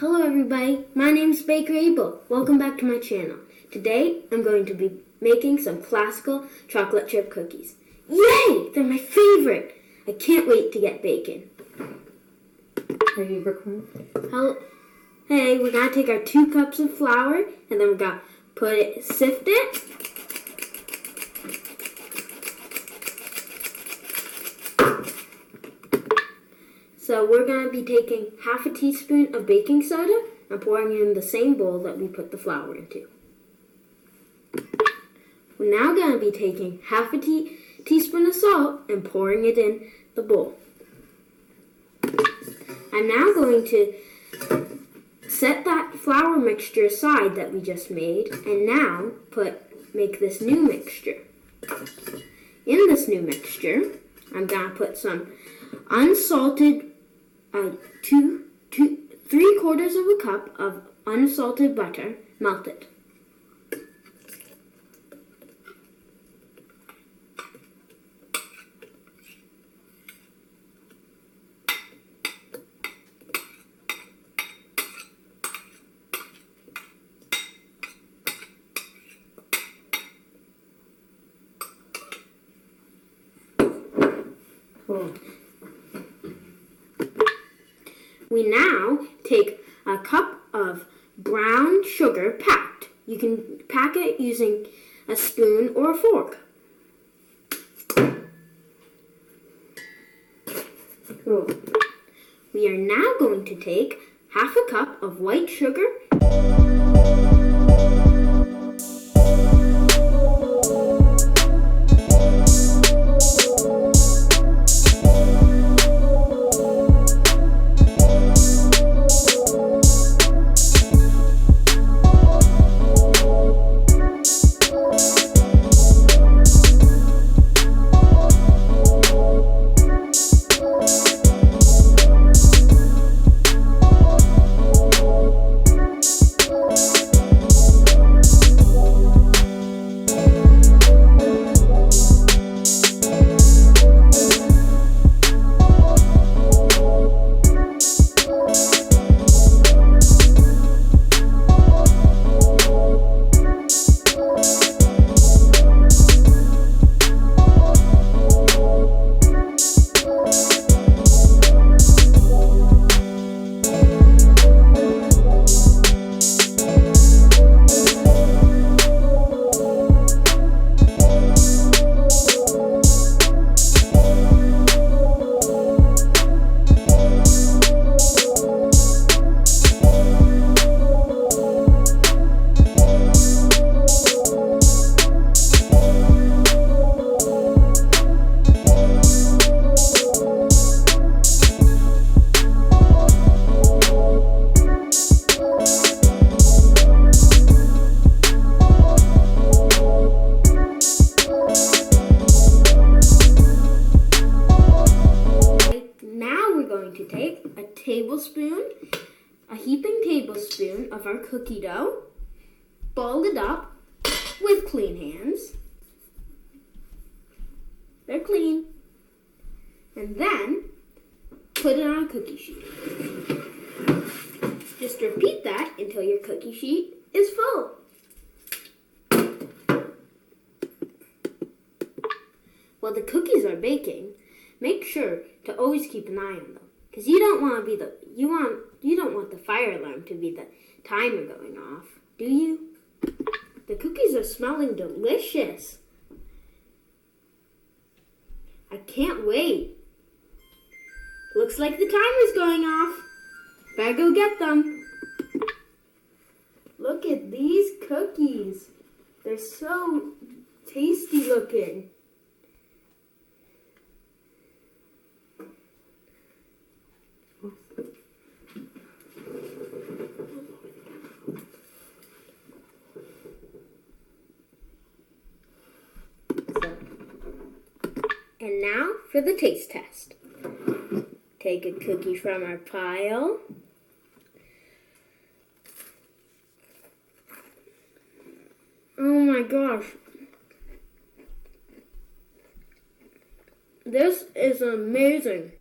Hello everybody, my name is Baker Abel. Welcome back to my channel. Today I'm going to be making some classical chocolate chip cookies. Yay! They're my favorite! I can't wait to get baking. Are you recording? Hey, we're going to take our 2 cups of flour and then we're going to sift it. So we're going to be taking half a teaspoon of baking soda and pouring it in the same bowl that we put the flour into. We're now going to be taking half a teaspoon of salt and pouring it in the bowl. I'm now going to set that flour mixture aside that we just made and now make this new mixture. In this new mixture, I'm going to put some unsalted 3/4 of a cup of unsalted butter, melted. Cool. We now take a cup of brown sugar packed. You can pack it using a spoon or a fork. Cool. We are now going to take half a cup of white sugar . To take a heaping tablespoon of our cookie dough, ball it up with clean hands. They're clean. And then put it on a cookie sheet. Just repeat that until your cookie sheet is full. While the cookies are baking, make sure to always keep an eye on them. Because you don't want the fire alarm to be the timer going off, do you? The cookies are smelling delicious. I can't wait. Looks like the timer's going off. Better go get them. Look at these cookies. They're so tasty looking. And now for the taste test. Take a cookie from our pile. Oh my gosh. This is amazing.